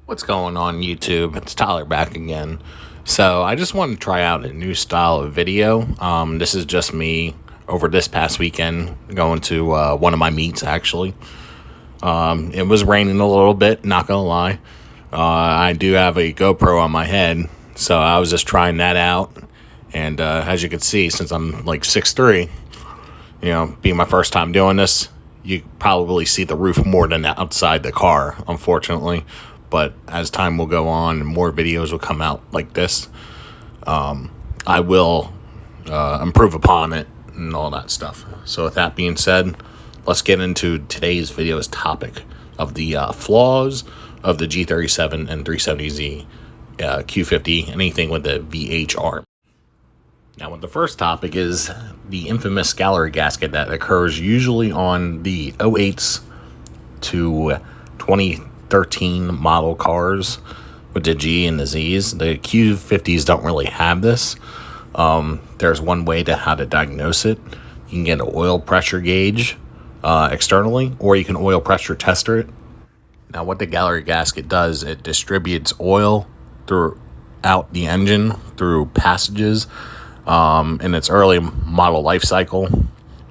What's going on YouTube? It's Tyler back again. So I just wanted to try out a new style of video. This is just me over this past weekend going to one of my meets actually. It was raining a little bit, not gonna lie. I do have a GoPro on my head, so I was just trying that out. And as you can see, since I'm like 6'3", being my first time doing this, you probably see the roof more than outside the car, unfortunately. But as time will go on and more videos will come out like this, I will improve upon it and all that stuff. So with that being said, let's get into today's video's topic of the flaws of the G37 and 370Z Q50, anything with the VHR. Now, the first topic is the infamous gallery gasket that occurs usually on the 08s to 2013 model cars with the G and the Z's. The Q50s don't really have this. There's one way to how to diagnose it. You can get an oil pressure gauge externally, or you can oil pressure tester it. Now, what the gallery gasket does, it distributes oil throughout the engine through passages in its early model life cycle.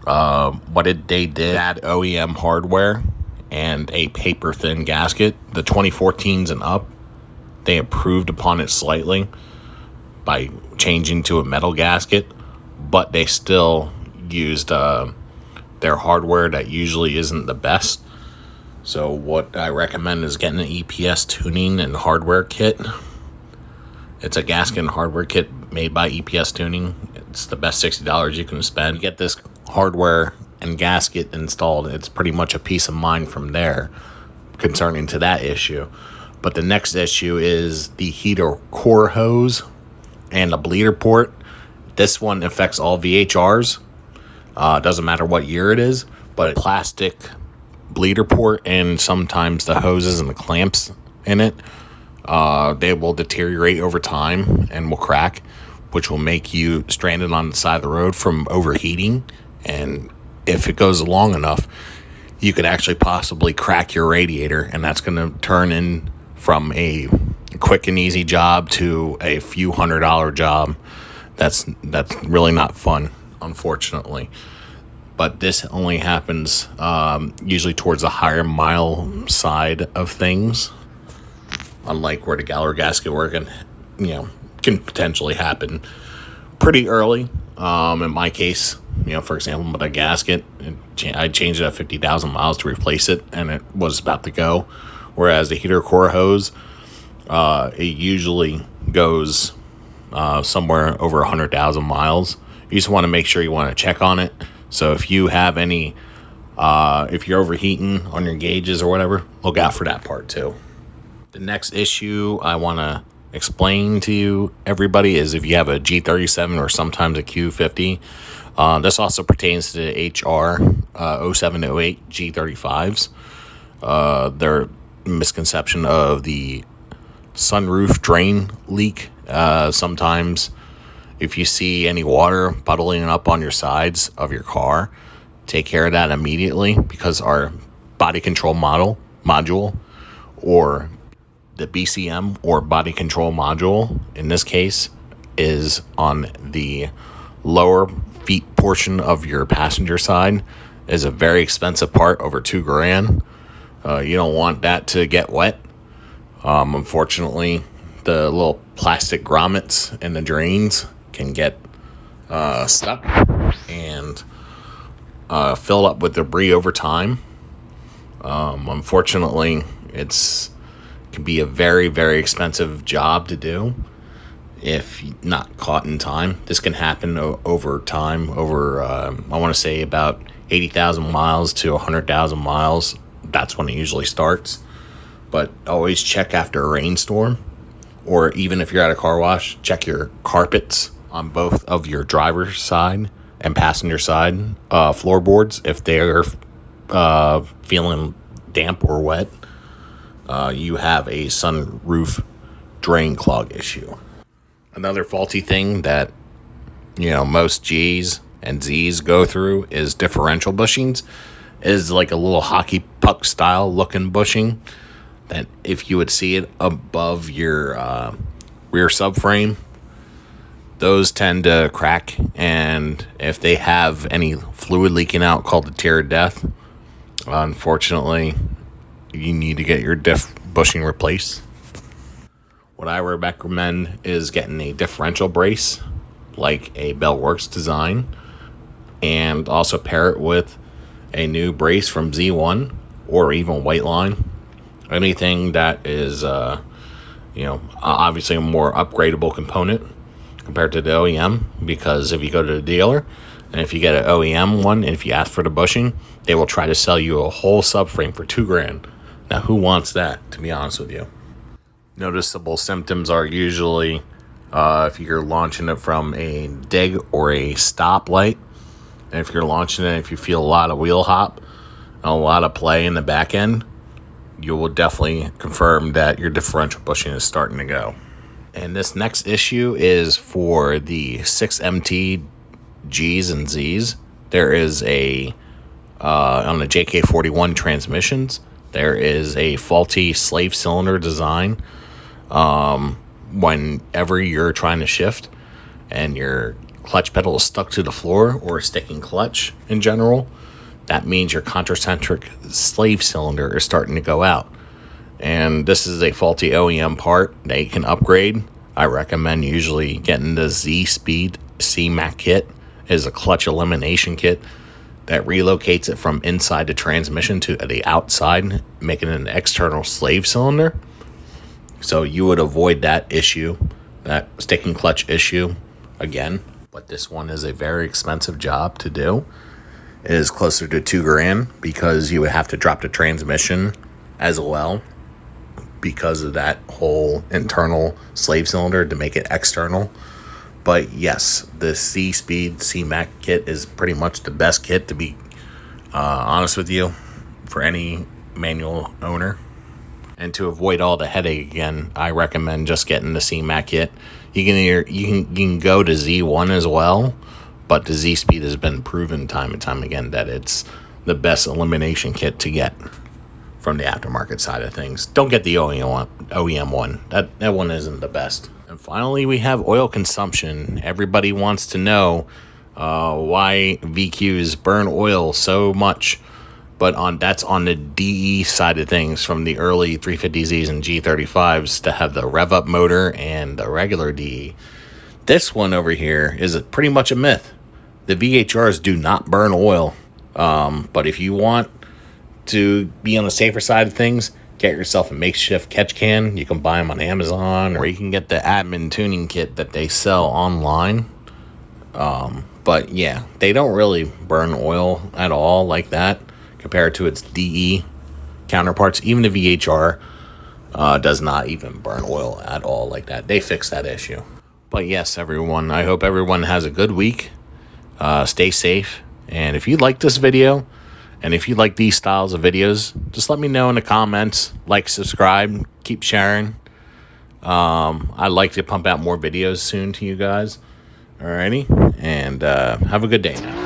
They did add OEM hardware and a paper thin gasket. The 2014s and up, they improved upon it slightly by changing to a metal gasket, but they still used their hardware that usually isn't the best. So what I recommend is getting an EPS tuning and hardware kit. It's a gasket and hardware kit made by EPS Tuning. It's the best $60 you can spend. You get this hardware and gasket installed. It's pretty much a peace of mind from there concerning to that issue. But the next issue is the heater core hose and the bleeder port. This one affects all VHRs. Doesn't matter what year it is, but plastic bleeder port and sometimes the hoses and the clamps in it, they will deteriorate over time and will crack, which will make you stranded on the side of the road from overheating. And if it goes long enough, you could actually possibly crack your radiator, and that's going to turn in from a quick and easy job to a few $100 job. That's really not fun, unfortunately. But this only happens usually towards the higher mile side of things. Unlike where the gallery gasket working, can potentially happen pretty early. In my case, for example, with a gasket, I changed it at 50,000 miles to replace it, and it was about to go. Whereas the heater core hose, it usually goes somewhere over 100,000 miles. You just want to make sure you want to check on it. So if you have any, if you're overheating on your gauges or whatever, look out for that part too. The next issue I want to explain to you, everybody, is if you have a G37 or sometimes a Q50. This also pertains to the HR 07 to 08 G35s. Their misconception of the sunroof drain leak. Sometimes if you see any water puddling up on your sides of your car, take care of that immediately, because our body control module or the BCM or body control module in this case is on the lower feet portion of your passenger side. Is a very expensive part, over $2,000. You don't want that to get wet. Unfortunately, the little plastic grommets in the drains can get stuck and fill up with debris over time. Unfortunately, can be a very, very expensive job to do if not caught in time. This can happen over time, I want to say about 80,000 miles to 100,000 miles. That's when it usually starts. But always check after a rainstorm, or even if you're at a car wash, check your carpets on both of your driver's side and passenger side floorboards if they're feeling damp or wet. You have a sunroof drain clog issue. Another faulty thing that most G's and Z's go through is differential bushings. Is like a little hockey puck style looking bushing. that if you would see it above your rear subframe, those tend to crack, and if they have any fluid leaking out called the tear of death, unfortunately, you need to get your diff bushing replaced. What I would recommend is getting a differential brace, like a Bell Works design, and also pair it with a new brace from Z1 or even Whiteline. Anything that is, obviously a more upgradable component compared to the OEM, because if you go to the dealer and if you get an OEM one and if you ask for the bushing, they will try to sell you a whole subframe for $2,000. Now, who wants that, to be honest with you? Noticeable symptoms are usually if you're launching it from a dig or a stoplight. And if you're launching it, if you feel a lot of wheel hop and a lot of play in the back end, you will definitely confirm that your differential bushing is starting to go. And this next issue is for the 6MT Gs and Zs. There is on the JK41 transmissions, there is a faulty slave cylinder design. Whenever you're trying to shift and your clutch pedal is stuck to the floor or a sticking clutch in general, that means your concentric slave cylinder is starting to go out. And this is a faulty OEM part that you can upgrade. I recommend usually getting the Z-Speed C-Mac kit. It is a clutch elimination kit that relocates it from inside the transmission to the outside, making it an external slave cylinder. So you would avoid that issue, that sticking clutch issue again. But this one is a very expensive job to do. It is closer to $2,000 because you would have to drop the transmission as well because of that whole internal slave cylinder to make it external. But yes, the C-Speed C-Mac kit is pretty much the best kit, to be honest with you, for any manual owner. And to avoid all the headache again, I recommend just getting the C-Mac kit. You can go to Z1 as well, but the Z-Speed has been proven time and time again that it's the best elimination kit to get from the aftermarket side of things. Don't get the OEM one. That one isn't the best. And finally, we have oil consumption. Everybody wants to know why VQs burn oil so much, but that's on the DE side of things, from the early 350Zs and G35s to have the rev up motor and the regular DE. This one over here is pretty much a myth. The VHRs do not burn oil, but if you want to be on the safer side of things, get yourself a makeshift catch can. You can buy them on Amazon, or you can get the admin tuning kit that they sell online. But yeah, they don't really burn oil at all like that compared to its DE counterparts. Even the VHR does not even burn oil at all like that. They fixed that issue. But yes, everyone, I hope everyone has a good week. Stay safe. And if you like this video, and if you like these styles of videos, just let me know in the comments. Like, subscribe, keep sharing. I'd like to pump out more videos soon to you guys. Alrighty, and have a good day now.